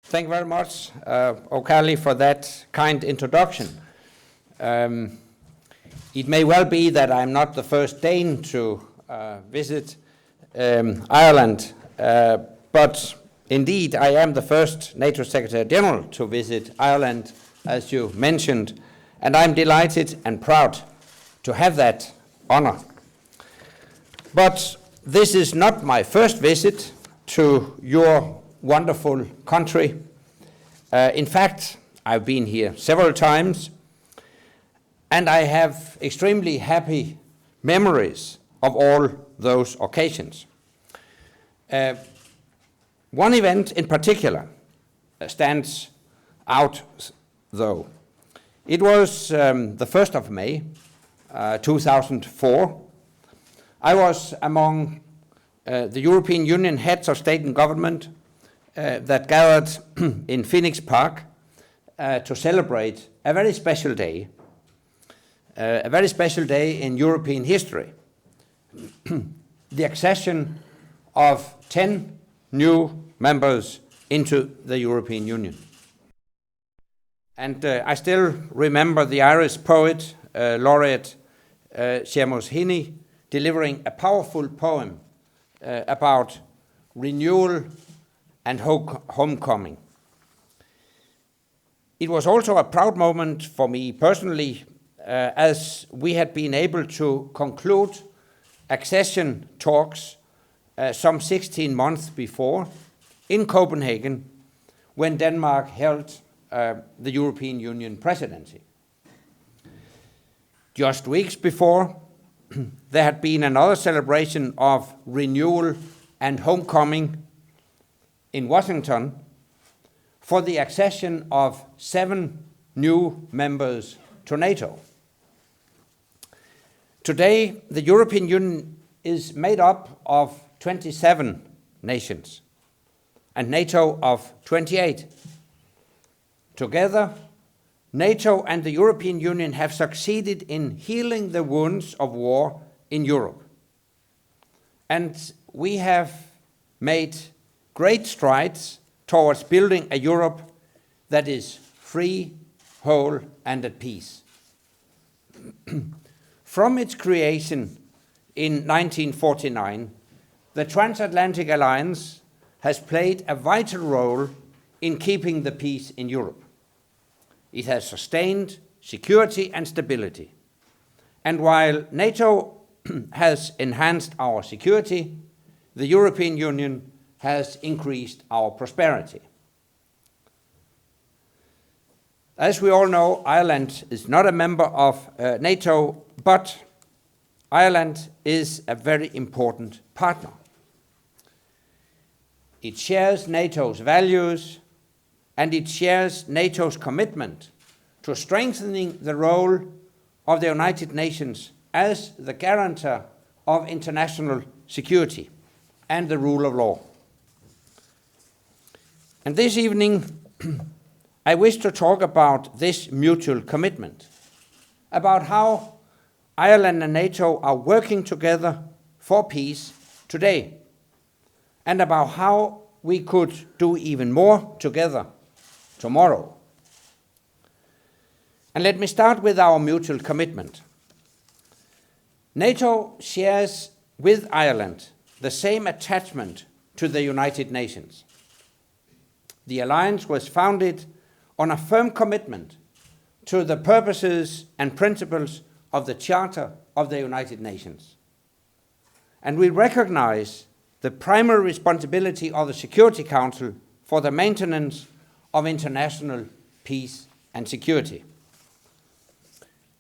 Thank you very much, O'Cally, for that kind introduction. It may well be that I'm not the first Dane to visit Ireland, but indeed I am the first NATO Secretary General to visit Ireland, as you mentioned, and I'm delighted and proud to have that honor. But this is not my first visit to your wonderful country. In fact, I've been here several times, and I have extremely happy memories of all those occasions. One event in particular stands out, though. It was the 1st of May, 2004. I was among the European Union heads of state and government that gathered in Phoenix Park to celebrate a very special day in European history, the accession of 10 new members into the European Union. And I still remember the Irish poet, laureate Seamus Heaney, delivering a powerful poem about renewal and homecoming. It was also a proud moment for me personally, as we had been able to conclude accession talks some 16 months before in Copenhagen, when Denmark held the European Union presidency. Just weeks before, there had been another celebration of renewal and homecoming in Washington for the accession of 7 new members to NATO. Today, the European Union is made up of 27 nations and NATO of 28. Together, NATO and the European Union have succeeded in healing the wounds of war in Europe. And we have made great strides towards building a Europe that is free, whole, and at peace. From its creation in 1949, the Transatlantic Alliance has played a vital role in keeping the peace in Europe. It has sustained security and stability. And while NATO has enhanced our security, the European Union has increased our prosperity. As we all know, Ireland is not a member of NATO, but Ireland is a very important partner. It shares NATO's values, and it shares NATO's commitment to strengthening the role of the United Nations as the guarantor of international security and the rule of law. And this evening, I wish to talk about this mutual commitment, about how Ireland and NATO are working together for peace today, and about how we could do even more together tomorrow. And let me start with our mutual commitment. NATO shares with Ireland the same attachment to the United Nations. The alliance was founded on a firm commitment to the purposes and principles of the Charter of the United Nations. And we recognize the primary responsibility of the Security Council for the maintenance of international peace and security.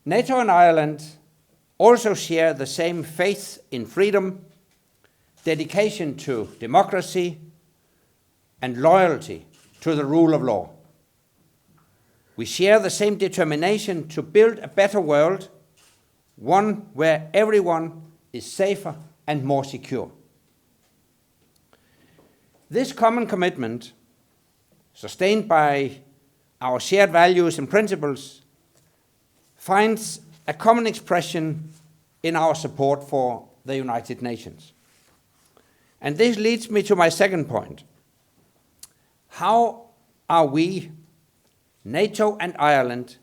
NATO and Ireland also share the same faith in freedom, dedication to democracy, and loyalty to the rule of law. We share the same determination to build a better world, one where everyone is safer and more secure. This common commitment, sustained by our shared values and principles, finds a common expression in our support for the United Nations. And this leads me to my second point. How are we, NATO and Ireland,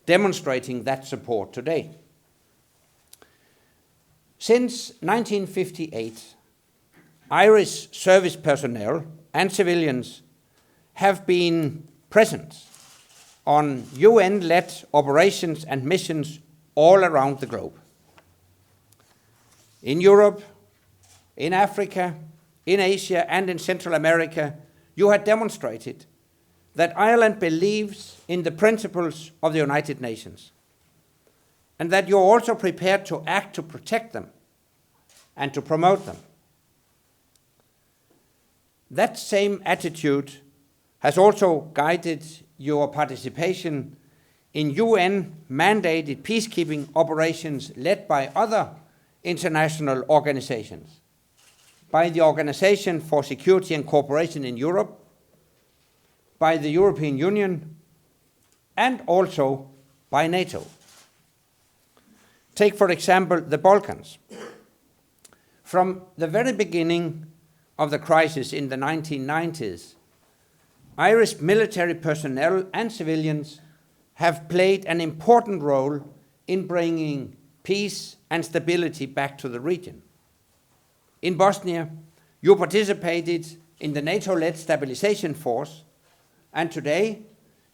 demonstrating that support today? Since 1958, Irish service personnel and civilians have been present on UN-led operations and missions all around the globe. In Europe, in Africa, in Asia, and in Central America, you have demonstrated that Ireland believes in the principles of the United Nations, and that you're also prepared to act to protect them and to promote them. That same attitude has also guided your participation in UN-mandated peacekeeping operations led by other international organizations, by the Organization for Security and Cooperation in Europe, by the European Union, and also by NATO. Take, for example, the Balkans. From the very beginning of the crisis in the 1990s, Irish military personnel and civilians have played an important role in bringing peace and stability back to the region. In Bosnia, you participated in the NATO-led stabilization force, and today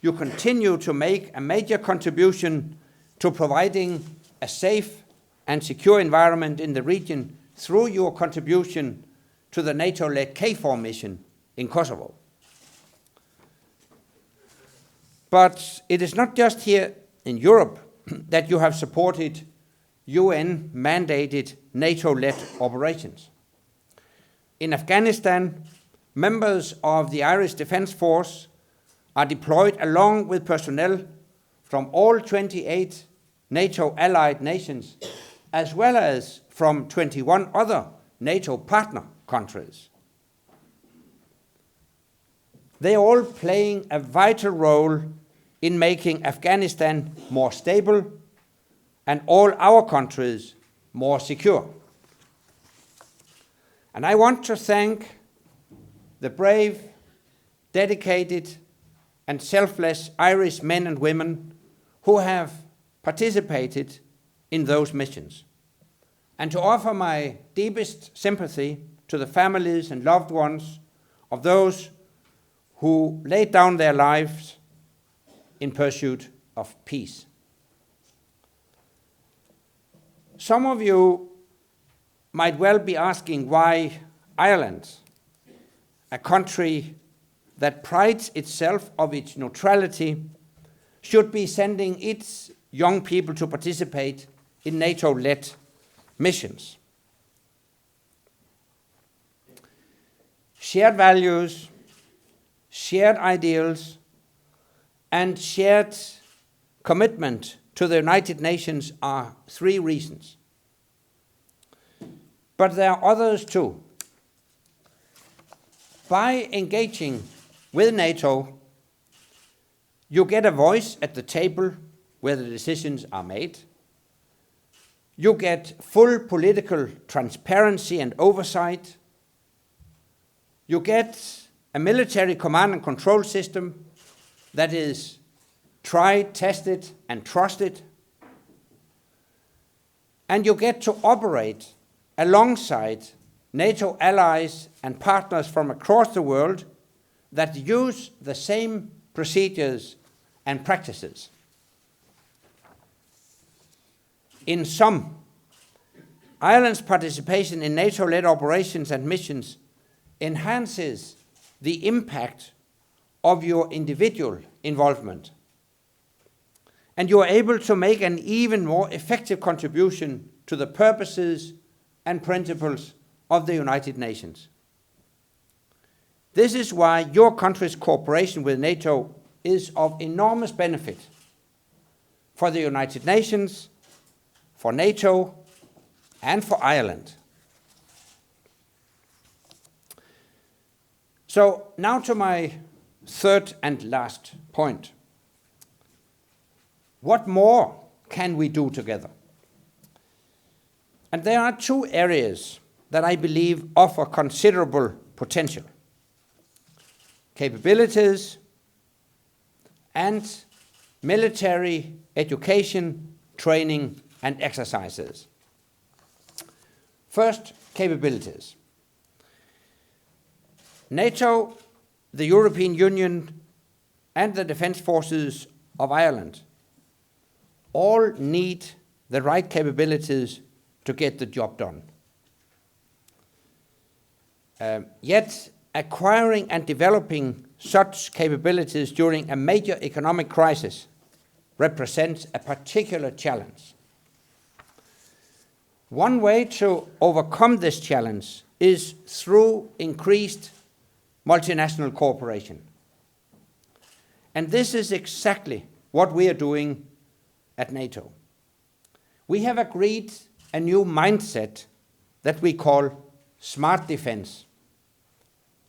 you continue to make a major contribution to providing a safe and secure environment in the region through your contribution to the NATO-led KFOR mission in Kosovo. But it is not just here in Europe that you have supported UN-mandated NATO-led operations. In Afghanistan, members of the Irish Defence Force are deployed along with personnel from all 28 NATO allied nations, as well as from 21 other NATO partner countries. They are all playing a vital role in making Afghanistan more stable and all our countries more secure. And I want to thank the brave, dedicated, and selfless Irish men and women who have participated in those missions, and to offer my deepest sympathy to the families and loved ones of those who laid down their lives in pursuit of peace. Some of you might well be asking why Ireland, a country that prides itself of its neutrality, should be sending its young people to participate in NATO-led missions. Shared values, shared ideals, and shared commitment to the United Nations are three reasons. But there are others too. By engaging with NATO, you get a voice at the table where the decisions are made. You get full political transparency and oversight. You get a military command and control system that is tried, tested, and trusted. And you get to operate alongside NATO allies and partners from across the world that use the same procedures and practices. In sum, Ireland's participation in NATO-led operations and missions enhances the impact of your individual involvement, and you are able to make an even more effective contribution to the purposes and principles of the United Nations. This is why your country's cooperation with NATO is of enormous benefit for the United Nations, for NATO, and for Ireland. So now to my third and last point. What more can we do together? And there are two areas that I believe offer considerable potential: capabilities, and military education, training, and exercises. First, capabilities. NATO, the European Union, and the defence forces of Ireland all need the right capabilities to get the job done. Yet, acquiring and developing such capabilities during a major economic crisis represents a particular challenge. One way to overcome this challenge is through increased multinational cooperation. And this is exactly what we are doing at NATO. We have agreed a new mindset that we call smart defense.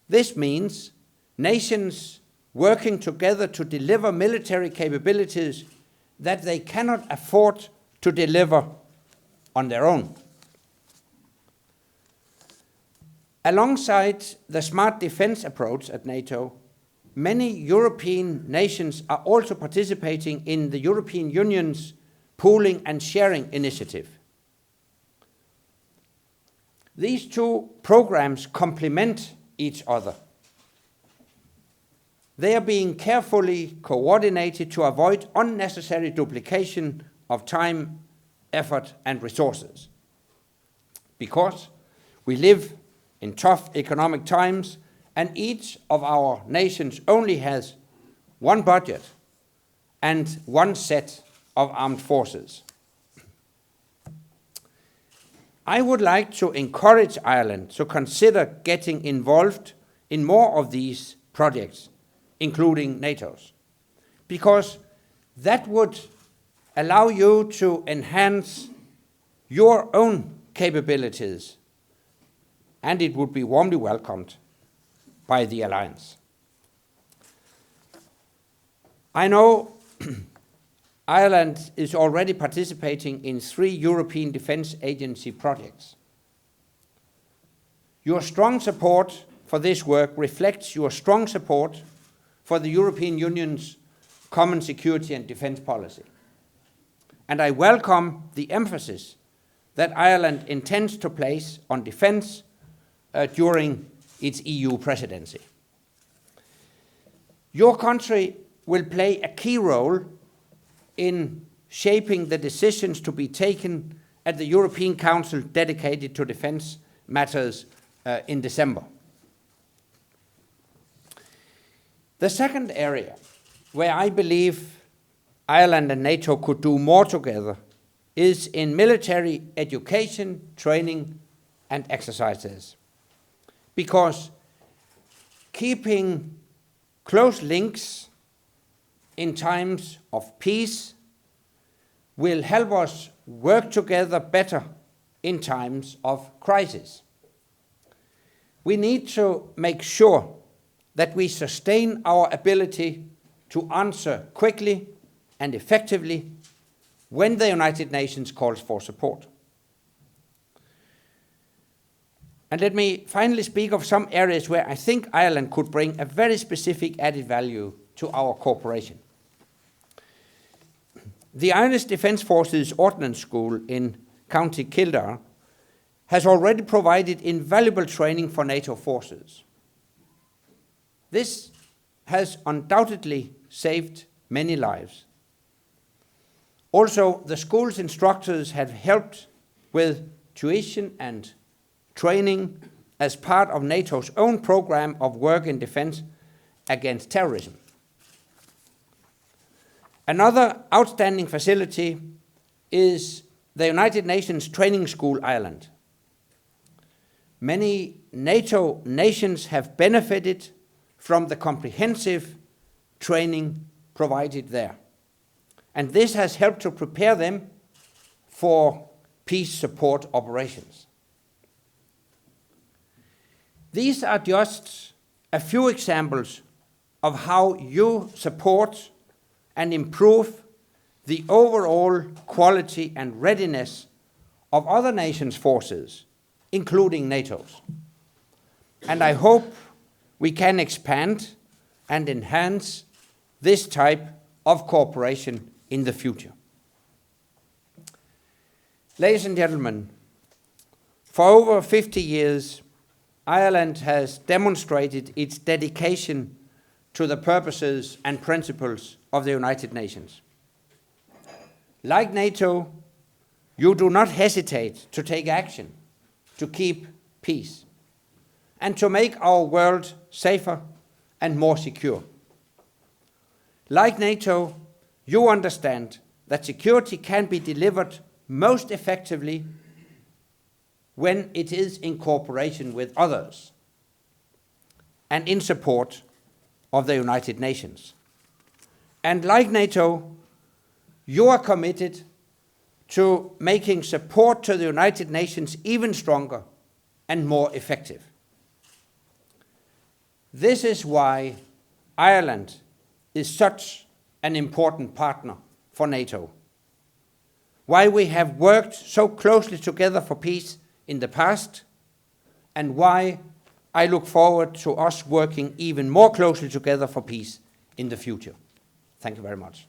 This means nations working together to deliver military capabilities that they cannot afford to deliver on their own. Alongside the smart defense approach at NATO, many European nations are also participating in the European Union's pooling and sharing initiative. These two programs complement each other. They are being carefully coordinated to avoid unnecessary duplication of time, effort, and resources. Because we live in tough economic times, and each of our nations only has one budget and one set of armed forces. I would like to encourage Ireland to consider getting involved in more of these projects, including NATO's, because that would allow you to enhance your own capabilities, and it would be warmly welcomed by the alliance. I know Ireland is already participating in 3 European Defence Agency projects. Your strong support for this work reflects your strong support for the European Union's common security and defence policy. And I welcome the emphasis that Ireland intends to place on defence during its EU presidency. Your country will play a key role in shaping the decisions to be taken at the European Council dedicated to defence matters in December. The second area where I believe Ireland and NATO could do more together is in military education, training, and exercises. Because keeping close links in times of peace will help us work together better in times of crisis. We need to make sure that we sustain our ability to answer quickly and effectively when the United Nations calls for support. And let me finally speak of some areas where I think Ireland could bring a very specific added value to our cooperation. The Irish Defence Forces Ordnance School in County Kildare has already provided invaluable training for NATO forces. This has undoubtedly saved many lives. Also, the school's instructors have helped with tuition and training as part of NATO's own program of work in defense against terrorism. Another outstanding facility is the United Nations Training School Ireland. Many NATO nations have benefited from the comprehensive training provided there. And this has helped to prepare them for peace support operations. These are just a few examples of how you support and improve the overall quality and readiness of other nations' forces, including NATO's. And I hope we can expand and enhance this type of cooperation in the future. Ladies and gentlemen, for over 50 years, Ireland has demonstrated its dedication to the purposes and principles of the United Nations. Like NATO, you do not hesitate to take action to keep peace and to make our world safer and more secure. Like NATO, you understand that security can be delivered most effectively when it is in cooperation with others and in support of the United Nations. And like NATO, you are committed to making support to the United Nations even stronger and more effective. This is why Ireland is such an important partner for NATO, why we have worked so closely together for peace in the past, and why I look forward to us working even more closely together for peace in the future. Thank you very much.